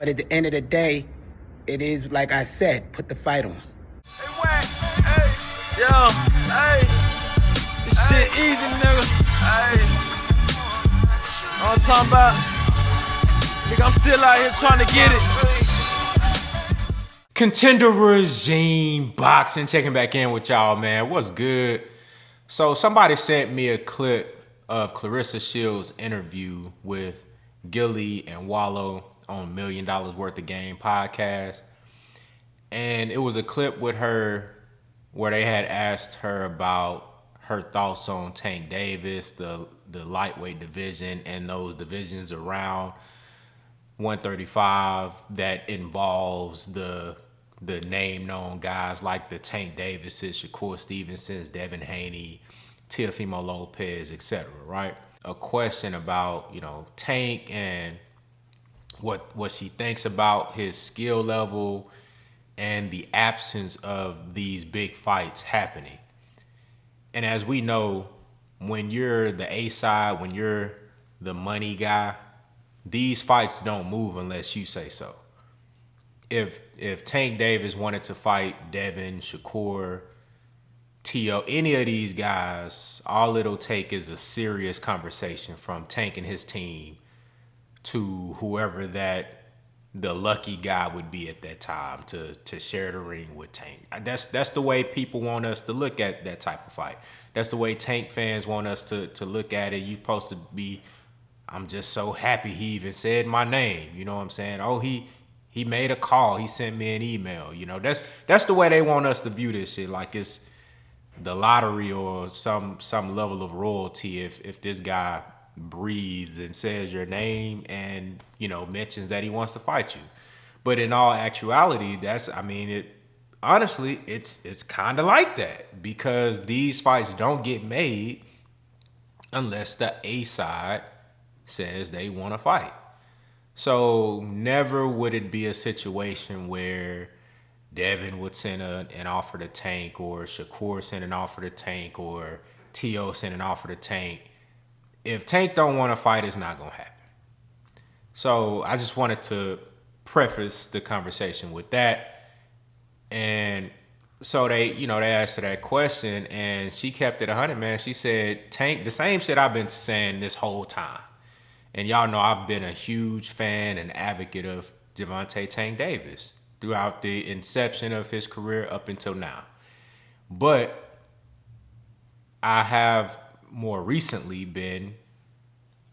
But at the end of the day, it is like I said, put the fight on. Hey, Wack, hey, yo, hey, this shit easy, nigga. Hey, all I'm talking about, nigga, I'm still out here trying to get it. Contender Regime Boxing, checking back in with y'all, man. What's good? So somebody sent me a clip of Clarissa Shields' interview with Gilly and Wallow on $1 Million Worth of Game podcast. And it was a clip with her where they had asked her about her thoughts on Tank Davis, the lightweight division, and those divisions around 135 that involves the name-known guys like the Tank Davises, Shakur Stevensons, Devin Haney, Teofimo Lopez, etc., right? A question about, Tank and what she thinks about his skill level and the absence of these big fights happening. And as we know, when you're the A side, when you're the money guy, these fights don't move unless you say so. If Tank Davis wanted to fight Devin, Shakur, T.O., any of these guys, all it'll take is a serious conversation from Tank and his team to whoever the lucky guy would be at that time to share the ring with Tank. That's the way people want us to look at that type of fight. That's the way Tank fans want us to look at it. You're supposed to be, I'm just so happy he even said my name. You know what I'm saying? Oh, he made a call. He sent me an email. That's the way they want us to view this shit. Like it's the lottery or some level of royalty if this guy breathes and says your name and mentions that he wants to fight you. But in all actuality, honestly it's kind of like that, because these fights don't get made unless the A side says they want to fight. So never would it be a situation where Devin would send an offer to Tank, or Shakur send an offer to Tank, or T.O. send an offer to Tank. If Tank don't want to fight, it's not going to happen. So I just wanted to preface the conversation with that. And so they asked her that question, and she kept it 100, man. She said, Tank, the same shit I've been saying this whole time. And y'all know I've been a huge fan and advocate of Gervonta Tank Davis throughout the inception of his career up until now. But I have more recently been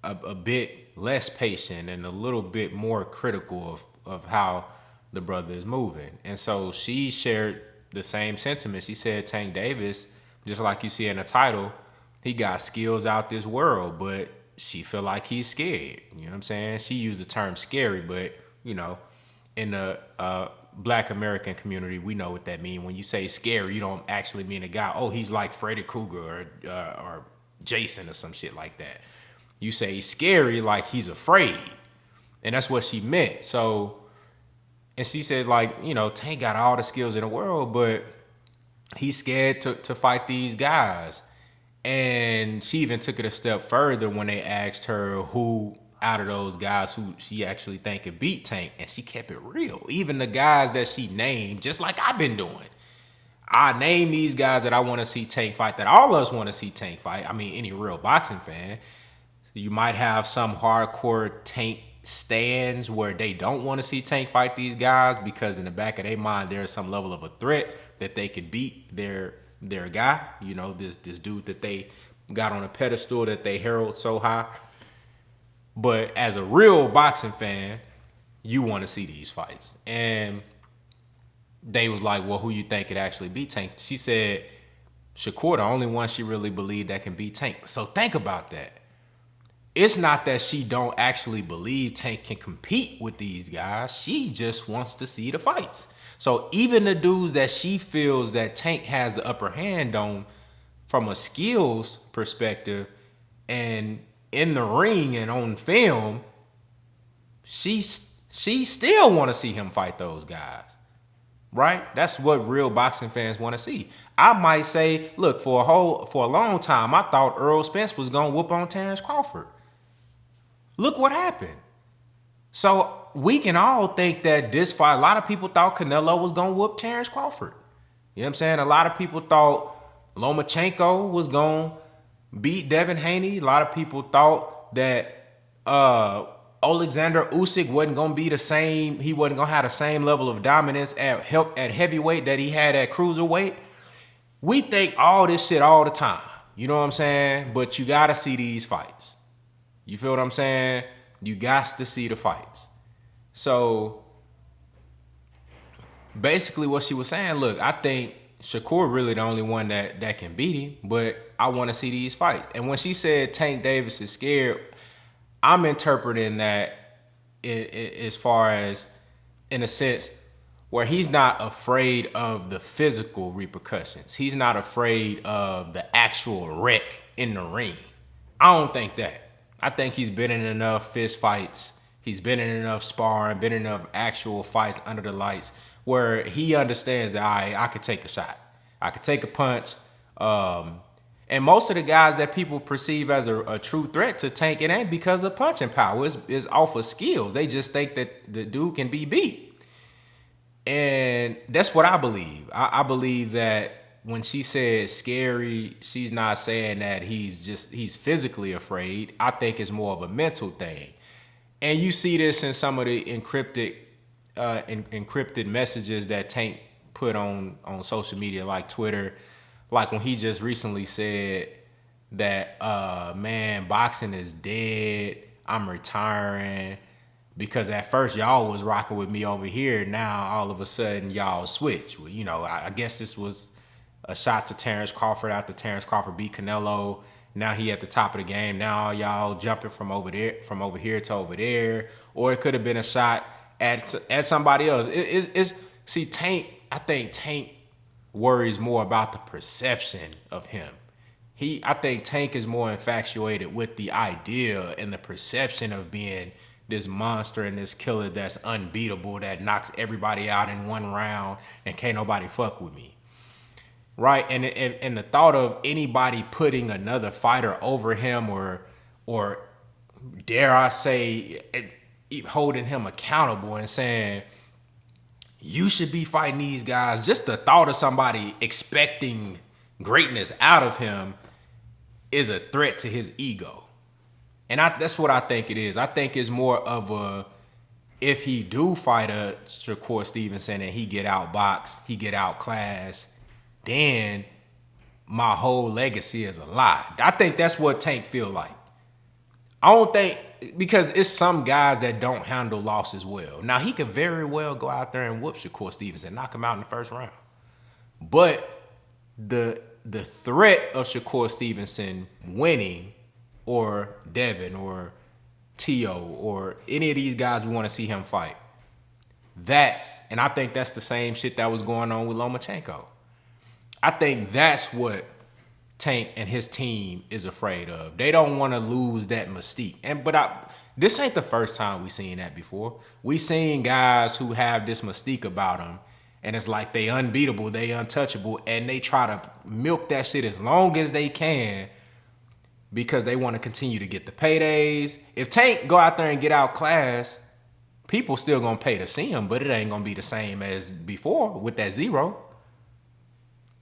a bit less patient and a little bit more critical of how the brother is moving. And so she shared the same sentiment. She said Tank Davis, just like you see in the title, he got skills out this world, but she feel like he's scared. You know what I'm saying? She used the term scary, but, in the Black American community, we know what that means. When you say scary, you don't actually mean a guy, oh, he's like Freddy Krueger or Jason or some shit like that. You say scary like he's afraid. And that's what she meant. So, and she said, Tank got all the skills in the world, but he's scared to fight these guys. And she even took it a step further when they asked her who out of those guys who she actually think could beat Tank, and she kept it real. Even the guys that she named, just like I've been doing. I name these guys that I want to see Tank fight, that all of us want to see Tank fight. I mean, any real boxing fan. You might have some hardcore Tank stands where they don't want to see Tank fight these guys because in the back of their mind there's some level of a threat that they could beat their guy, this dude that they got on a pedestal that they herald so high. But as a real boxing fan, you want to see these fights. And they was like, well, who you think could actually beat Tank? She said Shakur, the only one she really believed that can beat Tank. So think about that. It's not that she don't actually believe Tank can compete with these guys. She just wants to see the fights. So even the dudes that she feels that Tank has the upper hand on from a skills perspective and in the ring and on film, she still want to see him fight those guys. Right? That's what real boxing fans want to see. I might say, look, for a long time, I thought Earl Spence was going to whoop on Terrence Crawford. Look what happened. So we can all think that this fight, a lot of people thought Canelo was going to whoop Terrence Crawford. You know what I'm saying? A lot of people thought Lomachenko was going to beat Devin Haney. A lot of people thought that Alexander Usyk wasn't going to be the same. He wasn't going to have the same level of dominance at heavyweight that he had at cruiserweight. We think all this shit all the time. You know what I'm saying? But you got to see these fights. You feel what I'm saying? You got to see the fights. So basically what she was saying, look, I think Shakur really the only one that can beat him, but I want to see these fights. And when she said Tank Davis is scared, I'm interpreting that as far as in a sense where he's not afraid of the physical repercussions. He's not afraid of the actual wreck in the ring. I don't think that. I think he's been in enough fist fights. He's been in enough sparring, been in enough actual fights under the lights where he understands that I could take a shot. I could take a punch. And most of the guys that people perceive as a true threat to Tank, it ain't because of punching power. It's off of skills. They just think that the dude can be beat. And that's what I believe. I believe that when she says scary, she's not saying that he's physically afraid. I think it's more of a mental thing. And you see this in some of the encrypted messages that Tank put on social media like Twitter. Like when he just recently said that, man, boxing is dead. I'm retiring. Because at first y'all was rocking with me over here. Now all of a sudden y'all switch. Well, you know, I guess this was a shot to Terrence Crawford after Terrence Crawford beat Canelo. Now he at the top of the game. Now y'all jumping from over here to over there. Or it could have been a shot at somebody else. See, Tank, I think Tank worries more about the perception of him. I think Tank is more infatuated with the idea and the perception of being this monster and this killer that's unbeatable, that knocks everybody out in one round and can't nobody fuck with me. Right? And the thought of anybody putting another fighter over him or dare I say, holding him accountable and saying, you should be fighting these guys. Just the thought of somebody expecting greatness out of him is a threat to his ego. And that's what I think it is. I think it's more of if he do fight a Shakur Stevenson and he get outboxed, he get outclassed, then my whole legacy is a lie. I think that's what Tank feel like. I don't think, because it's some guys that don't handle losses well. Now, he could very well go out there and whoop Shakur Stevenson, knock him out in the first round. But the threat of Shakur Stevenson winning, or Devin, or Tio, or any of these guys we want to see him fight, and I think that's the same shit that was going on with Lomachenko. I think that's what Tank and his team is afraid of. They don't want to lose that mystique. But this ain't the first time we seen that before. We seen guys who have this mystique about them, and it's like they unbeatable, they untouchable, and they try to milk that shit as long as they can because they want to continue to get the paydays. If Tank go out there and get outclassed, people still gonna pay to see him, but it ain't gonna be the same as before with that zero.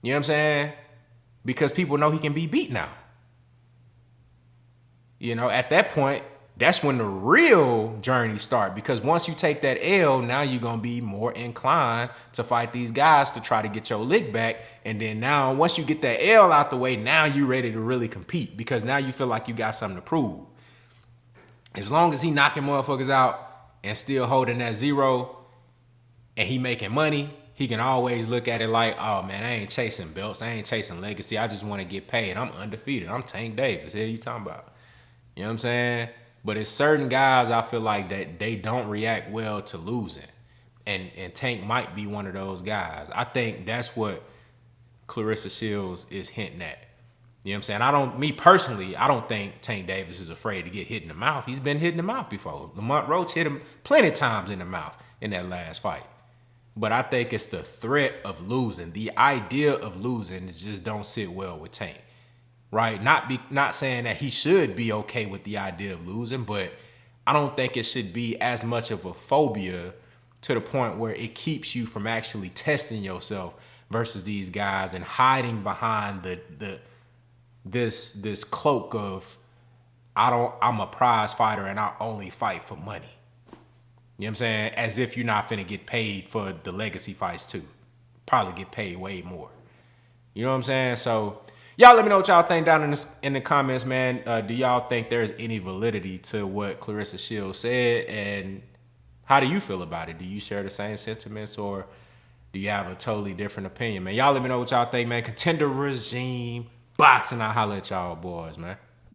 You know what I'm saying? Because people know he can be beat now. You know, at that point, that's when the real journey starts. Because once you take that L, now you're going to be more inclined to fight these guys to try to get your lick back. And then now, once you get that L out the way, now you're ready to really compete. Because now you feel like you got something to prove. As long as he knocking motherfuckers out and still holding that zero and he making money, he can always look at it like, oh, man, I ain't chasing belts. I ain't chasing legacy. I just want to get paid. I'm undefeated. I'm Tank Davis. What you talking about? You know what I'm saying? But it's certain guys I feel like that they don't react well to losing. And Tank might be one of those guys. I think that's what Clarissa Shields is hinting at. You know what I'm saying? Me personally, I don't think Tank Davis is afraid to get hit in the mouth. He's been hit in the mouth before. Lamont Roach hit him plenty of times in the mouth in that last fight. But I think it's the threat of losing. The idea of losing just don't sit well with Tank. Right? Not saying that he should be okay with the idea of losing, but I don't think it should be as much of a phobia to the point where it keeps you from actually testing yourself versus these guys and hiding behind this cloak of I'm a prize fighter and I only fight for money. You know what I'm saying? As if you're not finna get paid for the legacy fights too. Probably get paid way more. You know what I'm saying? So y'all let me know what y'all think down in the comments, man. Do y'all think there's any validity to what Clarissa Shields said? And how do you feel about it? Do you share the same sentiments or do you have a totally different opinion, man? Y'all let me know what y'all think, man. Contender regime, boxing, I'll holler at y'all boys, man.